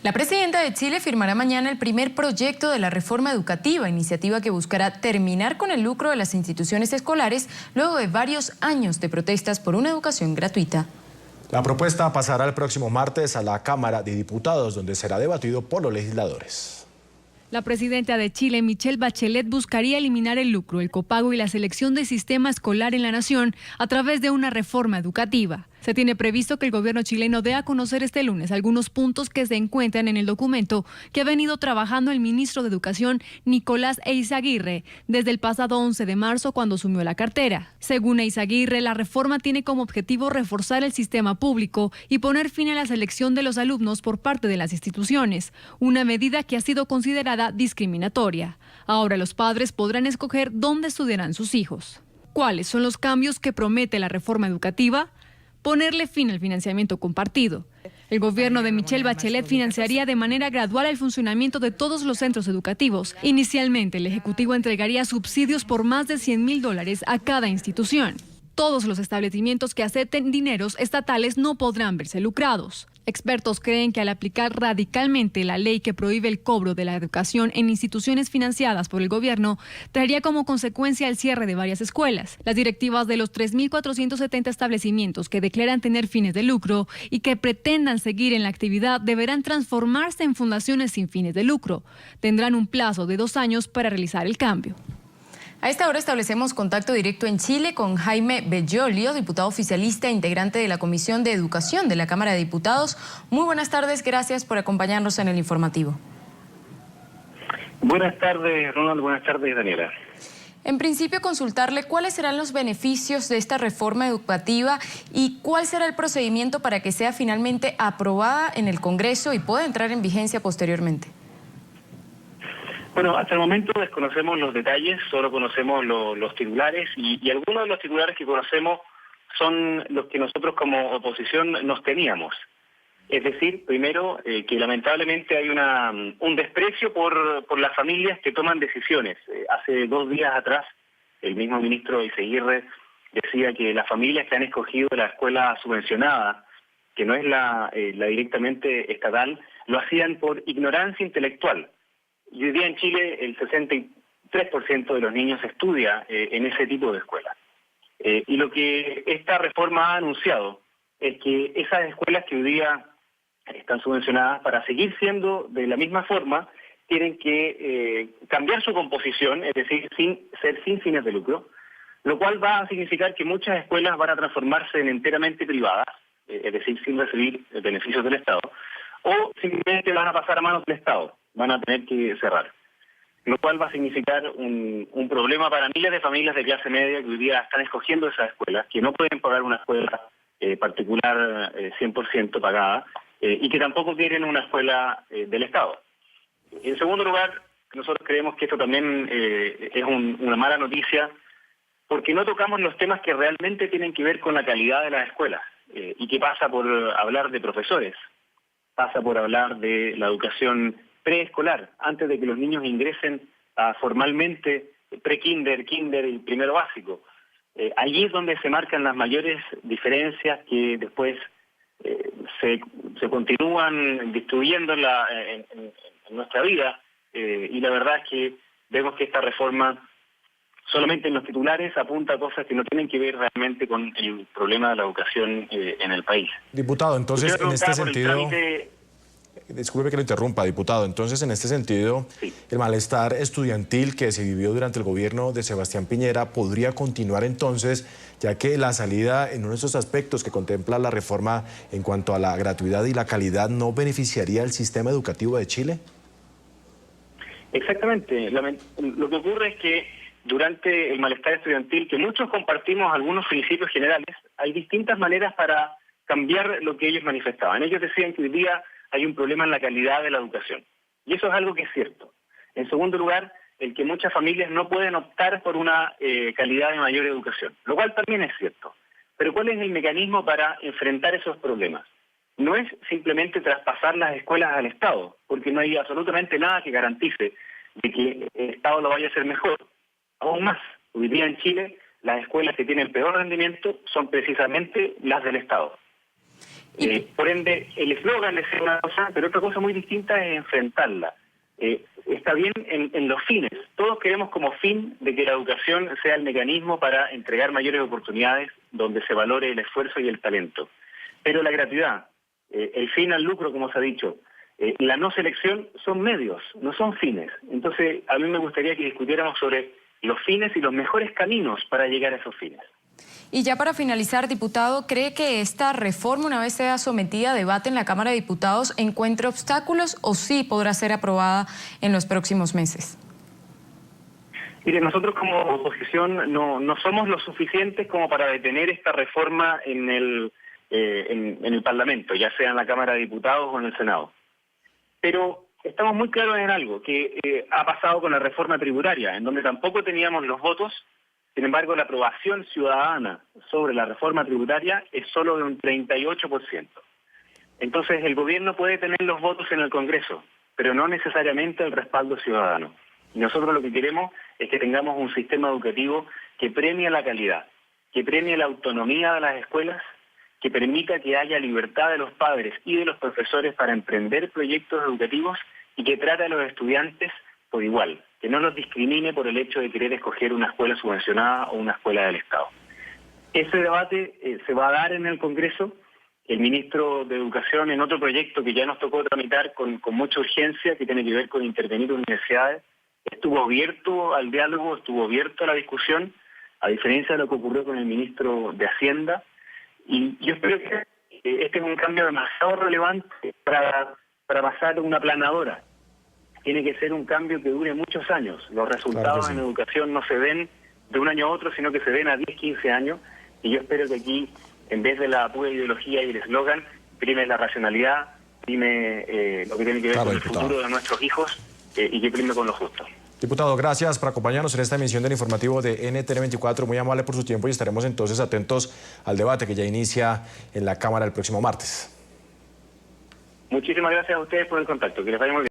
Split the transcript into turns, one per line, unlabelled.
La presidenta de Chile firmará mañana el primer proyecto de la reforma educativa, iniciativa que buscará terminar con el lucro de las instituciones escolares luego de varios años de protestas por una educación gratuita.
La propuesta pasará el próximo martes a la Cámara de Diputados, donde será debatido por los legisladores.
La presidenta de Chile, Michelle Bachelet, buscaría eliminar el lucro, el copago y la selección del sistema escolar en la nación a través de una reforma educativa. Se tiene previsto que el gobierno chileno dé a conocer este lunes algunos puntos que se encuentran en el documento que ha venido trabajando el ministro de Educación, Nicolás Eyzaguirre, desde el pasado 11 de marzo cuando asumió la cartera. Según Eyzaguirre, la reforma tiene como objetivo reforzar el sistema público y poner fin a la selección de los alumnos por parte de las instituciones, una medida que ha sido considerada discriminatoria. Ahora los padres podrán escoger dónde estudiarán sus hijos. ¿Cuáles son los cambios que promete la reforma educativa? Ponerle fin al financiamiento compartido. El gobierno de Michelle Bachelet financiaría de manera gradual el funcionamiento de todos los centros educativos. Inicialmente, el Ejecutivo entregaría subsidios por más de $100.000 a cada institución. Todos los establecimientos que acepten dineros estatales no podrán verse lucrados. Expertos creen que al aplicar radicalmente la ley que prohíbe el cobro de la educación en instituciones financiadas por el gobierno, traería como consecuencia el cierre de varias escuelas. Las directivas de los 3.470 establecimientos que declaran tener fines de lucro y que pretendan seguir en la actividad deberán transformarse en fundaciones sin fines de lucro. Tendrán un plazo de 2 años para realizar el cambio.
A esta hora establecemos contacto directo en Chile con Jaime Bellolio, diputado oficialista e integrante de la Comisión de Educación de la Cámara de Diputados. Muy buenas tardes, gracias por acompañarnos en el informativo.
Buenas tardes, Ronald. Buenas tardes, Daniela.
En principio, consultarle cuáles serán los beneficios de esta reforma educativa y cuál será el procedimiento para que sea finalmente aprobada en el Congreso y pueda entrar en vigencia posteriormente.
Bueno, hasta el momento desconocemos los detalles, solo conocemos los titulares y algunos de los titulares que conocemos son los que nosotros como oposición nos teníamos. Es decir, primero, que lamentablemente hay un desprecio por las familias que toman decisiones. Hace 2 días atrás, el mismo ministro Eyzaguirre decía que las familias que han escogido la escuela subvencionada, que no es la directamente estatal, lo hacían por ignorancia intelectual. Y hoy día en Chile el 63% de los niños estudia en ese tipo de escuelas. Y lo que esta reforma ha anunciado es que esas escuelas que hoy día están subvencionadas, para seguir siendo de la misma forma, tienen que cambiar su composición, es decir, ser sin fines de lucro, lo cual va a significar que muchas escuelas van a transformarse en enteramente privadas, es decir, sin recibir beneficios del Estado, o simplemente van a pasar a manos del Estado, van a tener que cerrar. Lo cual va a significar un problema para miles de familias de clase media que hoy día están escogiendo esas escuelas, que no pueden pagar una escuela particular 100% pagada, y que tampoco quieren una escuela del Estado. En segundo lugar, nosotros creemos que esto también es una mala noticia, porque no tocamos los temas que realmente tienen que ver con la calidad de las escuelas, y que pasa por hablar de profesores, pasa por hablar de la educación preescolar, antes de que los niños ingresen formalmente pre-kinder, kinder y primero básico. Allí es donde se marcan las mayores diferencias que después se continúan distribuyendo en nuestra vida, y la verdad es que vemos que esta reforma solamente en los titulares apunta a cosas que no tienen que ver realmente con el problema de la educación en el país.
Diputado, entonces en este sentido... Disculpe que lo interrumpa, diputado. Entonces, en este sentido, sí, el malestar estudiantil que se vivió durante el gobierno de Sebastián Piñera podría continuar entonces, ya que la salida en uno de esos aspectos que contempla la reforma en cuanto a la gratuidad y la calidad no beneficiaría al sistema educativo de Chile.
Exactamente. Lo que ocurre es que durante el malestar estudiantil, que muchos compartimos algunos principios generales, hay distintas maneras para cambiar lo que ellos manifestaban. Ellos decían que hoy día hay un problema en la calidad de la educación. Y eso es algo que es cierto. En segundo lugar, el que muchas familias no pueden optar por una calidad de mayor educación, lo cual también es cierto. Pero ¿cuál es el mecanismo para enfrentar esos problemas? No es simplemente traspasar las escuelas al Estado, porque no hay absolutamente nada que garantice de que el Estado lo vaya a hacer mejor. Aún más, hoy día en Chile, las escuelas que tienen peor rendimiento son precisamente las del Estado. Por ende, el eslogan es una cosa, pero otra cosa muy distinta es enfrentarla. Está bien en los fines. Todos queremos como fin de que la educación sea el mecanismo para entregar mayores oportunidades donde se valore el esfuerzo y el talento. Pero la gratuidad, el fin al lucro, como se ha dicho, la no selección son medios, no son fines. Entonces, a mí me gustaría que discutiéramos sobre los fines y los mejores caminos para llegar a esos fines.
Y ya para finalizar, diputado, ¿cree que esta reforma, una vez sea sometida a debate en la Cámara de Diputados, encuentre obstáculos o sí podrá ser aprobada en los próximos meses?
Mire, nosotros como oposición no somos lo suficientes como para detener esta reforma en el Parlamento, ya sea en la Cámara de Diputados o en el Senado. Pero estamos muy claros en algo que ha pasado con la reforma tributaria, en donde tampoco teníamos los votos. Sin embargo, la aprobación ciudadana sobre la reforma tributaria es solo de un 38%. Entonces, el gobierno puede tener los votos en el Congreso, pero no necesariamente el respaldo ciudadano. Y nosotros lo que queremos es que tengamos un sistema educativo que premie la calidad, que premie la autonomía de las escuelas, que permita que haya libertad de los padres y de los profesores para emprender proyectos educativos y que trate a los estudiantes por igual, que no los discrimine por el hecho de querer escoger una escuela subvencionada o una escuela del Estado. Ese debate se va a dar en el Congreso. El ministro de Educación, en otro proyecto que ya nos tocó tramitar con mucha urgencia, que tiene que ver con intervenir universidades, estuvo abierto al diálogo, estuvo abierto a la discusión, a diferencia de lo que ocurrió con el ministro de Hacienda. Y yo espero que este es un cambio demasiado relevante para pasar una planadora. Tiene que ser un cambio que dure muchos años. Los resultados en educación no se ven de un año a otro, sino que se ven a 10, 15 años. Y yo espero que aquí, en vez de la pura ideología y el eslogan, prime la racionalidad, prime lo que tiene que ver con el futuro de nuestros hijos y que prime con lo justo.
Diputado, gracias por acompañarnos en esta emisión del informativo de NTN24. Muy amable por su tiempo y estaremos entonces atentos al debate que ya inicia en la Cámara el próximo martes.
Muchísimas gracias a ustedes por el contacto. Que les vaya muy bien.